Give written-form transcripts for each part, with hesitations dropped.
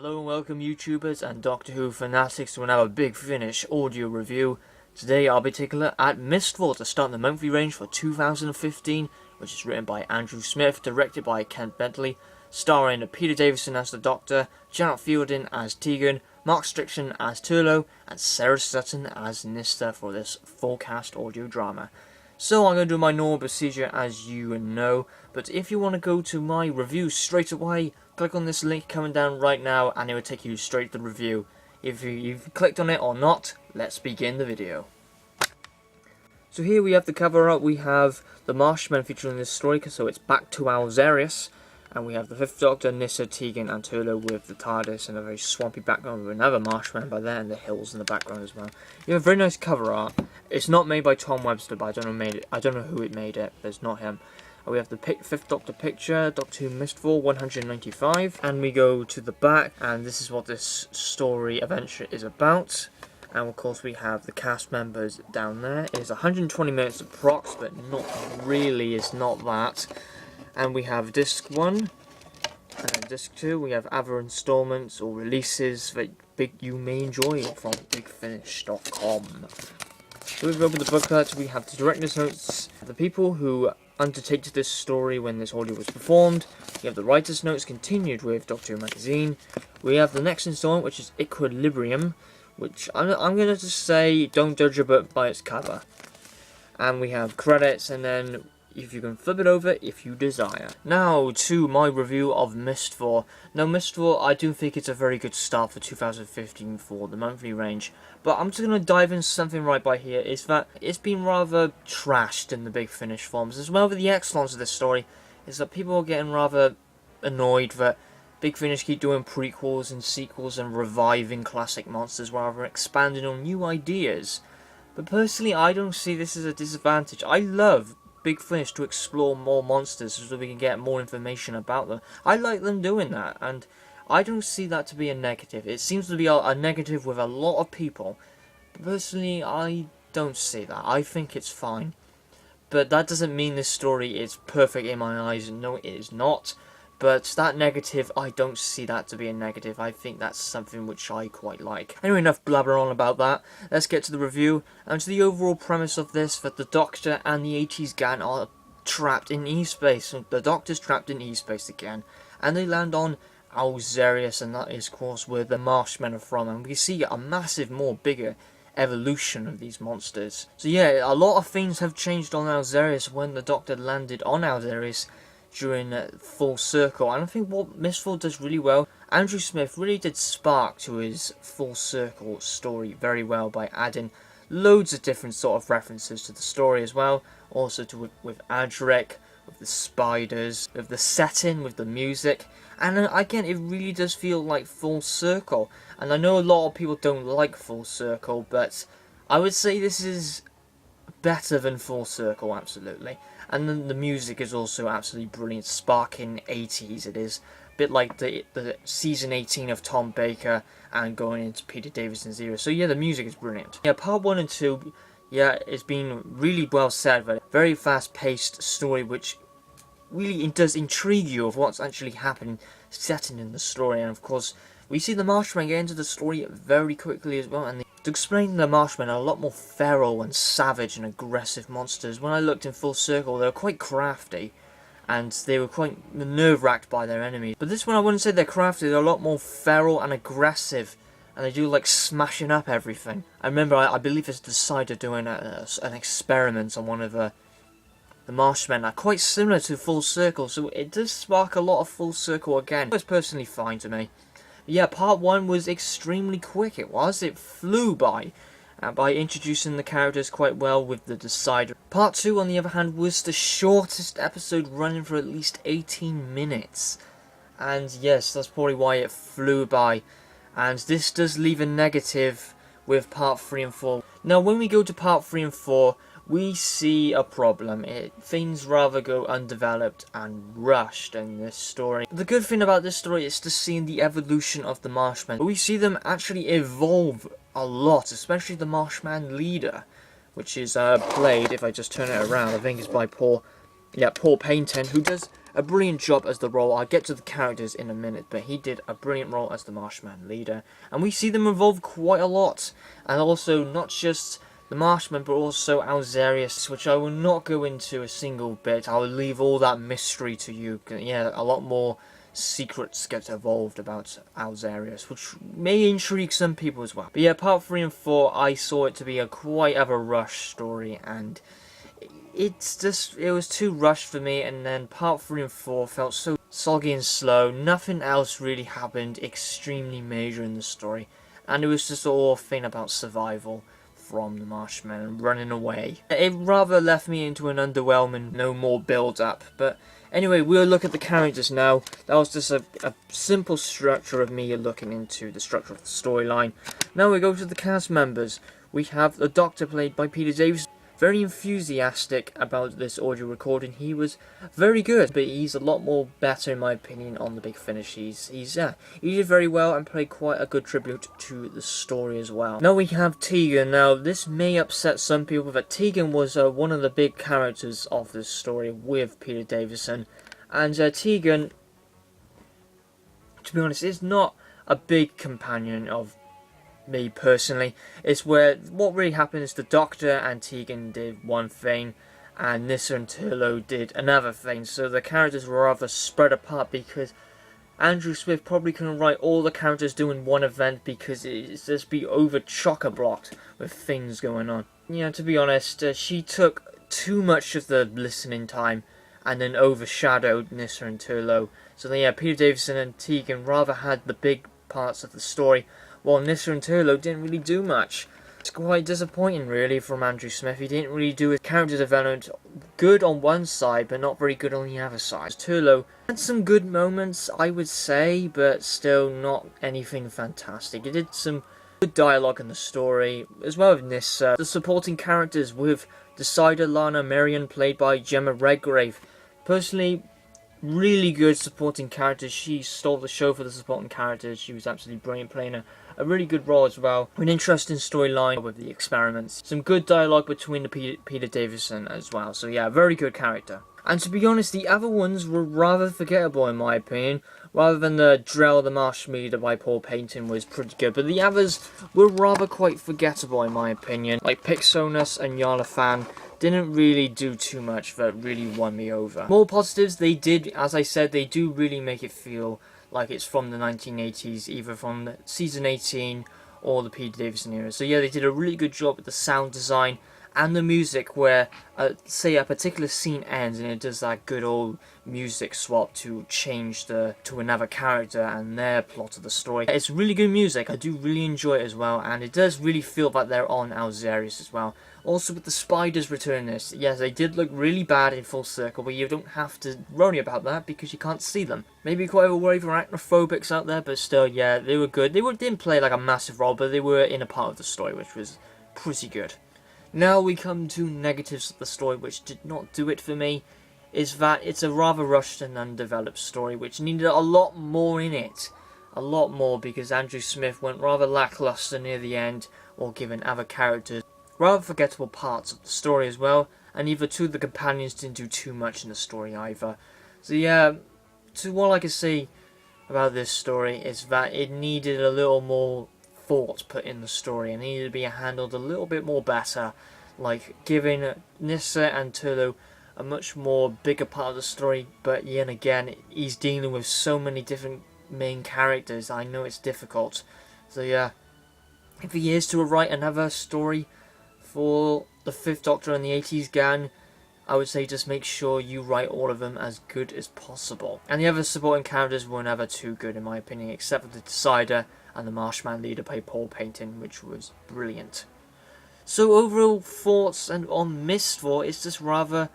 Hello and welcome YouTubers and Doctor Who fanatics to another Big Finish audio review. Today I'll be taking a look at Mistfall to start the monthly range for 2015, which is written by Andrew Smith, directed by Kent Bentley, starring Peter Davison as the Doctor, Janet Fielding as Tegan, Mark Strickson as Turlough, and Sarah Sutton as Nyssa for this full cast audio drama. So I'm going to do my normal procedure as you know, but if you want to go to my review straight away, click on this link coming down right now and it will take you straight to the review. If you've clicked on it or not, let's begin the video. So here we have the cover art. We have the Marshmen featured in this story, so it's back to Alzarius. And we have the 5th Doctor, Nyssa, Tegan and Turlough with the TARDIS and a very swampy background with another Marshman by there and the hills in the background as well. You have a very nice cover art. It's not made by Tom Webster, but I don't know who it made it, but it's not him. We have the 5th Doctor picture, Doctor Who Mistfall 195, and we go to the back, and this is what this story adventure is about. And of course we have the cast members down there. It is 120 minutes approx, but not really, it's not that. And we have disc 1 and disc 2. We have other installments or releases that you may enjoy from bigfinish.com. So we've opened the booklet. We have the director's notes, the people who undertake this story when this audio was performed. We have the writer's notes continued with Doctor Who magazine. We have the next installment, which is Equilibrium, which I'm going to just say don't judge a book by its cover. And we have credits, and then if you can flip it over if you desire. Now to my review of Mistfall. Now Mistfall, I do think it's a very good start for 2015 for the monthly range. But I'm just going to dive into something right by here, is that it's been rather trashed in the Big Finish forums. As well with the excellence of this story, is that people are getting rather annoyed that Big Finish keep doing prequels and sequels and reviving classic monsters rather than expanding on new ideas. But personally, I don't see this as a disadvantage. I love Big Finish to explore more monsters so we can get more information about them. I like them doing that, and I don't see that to be a negative. It seems to be a negative with a lot of people. But personally, I don't see that. I think it's fine. But that doesn't mean this story is perfect in my eyes. No, it is not. But that negative, I don't see that to be a negative. I think that's something which I quite like. Anyway, enough blabber on about that. Let's get to the review and to the overall premise of this, that the Doctor and the 80s gang are trapped in E-space. The Doctor's trapped in E-space again. And they land on Alzarius, and that is, of course, where the Marshmen are from. And we see a massive, bigger evolution of these monsters. So yeah, a lot of things have changed on Alzarius when the Doctor landed on Alzarius during Full Circle, and I think what Mistfall does really well, Andrew Smith really did spark to his Full Circle story very well by adding loads of different sort of references to the story as well, also to with Adric, with the spiders, with the setting, with the music, and again it really does feel like Full Circle. And I know a lot of people don't like Full Circle, but I would say this is better than Full Circle, absolutely. And then the music is also absolutely brilliant, sparking 80s. It is a bit like the season 18 of Tom Baker and going into Peter Davison's era. So yeah, the music is brilliant. Yeah, part 1 and 2, yeah, it's been really well said, but very fast-paced story which really does intrigue you of what's actually happening, setting in the story. And of course, we see the Marshmen get into the story very quickly as well, and to explain, the Marshmen are a lot more feral and savage and aggressive monsters. When I looked in Full Circle, they were quite crafty, and they were quite nerve-wracked by their enemies. But this one, I wouldn't say they're crafty, they're a lot more feral and aggressive, and they do like smashing up everything. I remember, I believe it's Decider doing an experiment on one of the Marshmen, are quite similar to Full Circle, so it does spark a lot of Full Circle again. It was personally fine to me. Yeah, part 1 was extremely quick, it flew by introducing the characters quite well with the Decider. Part 2, on the other hand, was the shortest episode, running for at least 18 minutes. And yes, that's probably why it flew by. And this does leave a negative with part 3 and 4. Now, when we go to part 3 and 4, we see a problem. Things rather go undeveloped and rushed in this story. The good thing about this story is to see the evolution of the Marshmen. We see them actually evolve a lot, especially the Marshman leader, which is played, if I just turn it around, I think it's by Paul Paynton, who does a brilliant job as the role. I'll get to the characters in a minute, but he did a brilliant role as the Marshman leader. And we see them involved quite a lot. And also, not just the Marshmen, but also Alzarius, which I will not go into a single bit. I will leave all that mystery to you. Yeah, a lot more secrets get evolved about Alzarius, which may intrigue some people as well. But yeah, part 3 and 4, I saw it to be a quite of a rush story, and it was too rushed for me. And then part 3 and 4 felt so soggy and slow. Nothing else really happened extremely major in the story, and it was just all a thing about survival from the Marshmen and running away. It rather left me into an underwhelming, no more build-up. But anyway, we'll look at the characters now. That was just a simple structure of me looking into the structure of the storyline. Now we go to the cast members. We have the Doctor, played by Peter Davison. Very enthusiastic about this audio recording. He was very good, but he's a lot more better in my opinion on the big finish. He did very well and played quite a good tribute to the story as well. Now we have Tegan. Now this may upset some people, but Tegan was one of the big characters of this story with Peter Davison, and Tegan, to be honest, is not a big companion of me personally. It's where what really happened is the Doctor and Tegan did one thing and Nyssa and Turlough did another thing, so the characters were rather spread apart because Andrew Smith probably couldn't write all the characters doing one event because it's just be over chock-a-blocked with things going on. You know, to be honest, she took too much of the listening time and then overshadowed Nyssa and Turlough. So then, yeah, Peter Davison and Tegan rather had the big parts of the story, while Nyssa and Turlough didn't really do much. It's quite disappointing, really, from Andrew Smith. He didn't really do his character development good on one side, but not very good on the other side. Turlough had some good moments, I would say, but still not anything fantastic. He did some good dialogue in the story, as well as Nyssa. The supporting characters with Decider Merrion, played by Gemma Redgrave. Personally, really good supporting character. She stole the show for the supporting characters. She was absolutely brilliant, playing a really good role as well. An interesting storyline with the experiments. Some good dialogue between the Peter Davison as well. So yeah, very good character. And to be honest, the other ones were rather forgettable in my opinion. Rather than the Drell the Marsh Meter by Paul Payton was pretty good, but the others were rather quite forgettable in my opinion. Like Pixonus and Yarla Fan didn't really do too much that really won me over. More positives, they did, as I said, they do really make it feel like it's from the 1980s, either from season 18 or the Peter Davison era. So yeah, they did a really good job with the sound design and the music, where say a particular scene ends and it does that good old music swap to change to another character and their plot of the story. It's really good music. I do really enjoy it as well, and it does really feel that they're on Alzarius as well. Also with the spiders returning this, yes, they did look really bad in Full Circle, but you don't have to worry about that because you can't see them. Maybe quite a worry for arachnophobics out there, but still, yeah, they were good. They didn't play like a massive role, but they were in a part of the story, which was pretty good. Now we come to negatives of the story, which did not do it for me, is that it's a rather rushed and undeveloped story, which needed a lot more in it. A lot more, because Andrew Smith went rather lackluster near the end, or giving other characters rather forgettable parts of the story as well, and either two of the companions didn't do too much in the story either. So yeah, all I can say about this story is that it needed a little more thought put in the story, and needed to be handled a little bit more better, like giving Nyssa and Turlough a much more bigger part of the story, but yet again, he's dealing with so many different main characters. I know it's difficult. So yeah, if he is to write another story for the 5th Doctor and the 80s gang, I would say just make sure you write all of them as good as possible. And the other supporting characters were never too good in my opinion, except for the Decider and the Marshman leader by Paul Payton, which was brilliant. So overall thoughts and on Mistfall, it's just rather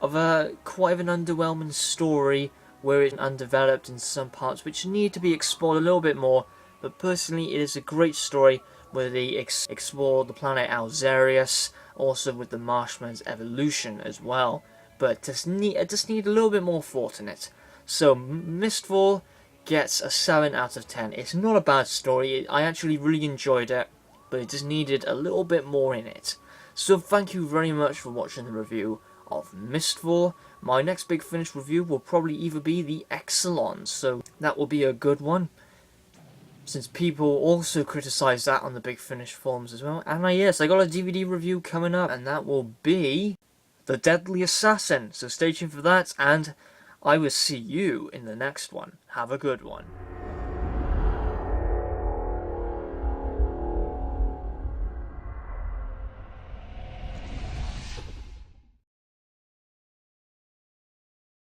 of a quite of an underwhelming story, where it's undeveloped in some parts which need to be explored a little bit more. But personally, it is a great story where they explore the planet Alzarius, also with the Marshman's evolution as well. But it just need a little bit more thought in it. So Mistfall gets a 7 out of 10. It's not a bad story. I actually really enjoyed it, but it just needed a little bit more in it. So thank you very much for watching the review of Mistfall. My next Big Finish review will probably either be the Exelons, so that will be a good one, since people also criticise that on the Big Finish forums as well. And yes, I got a DVD review coming up, and that will be The Deadly Assassin, so stay tuned for that, and I will see you in the next one. Have a good one.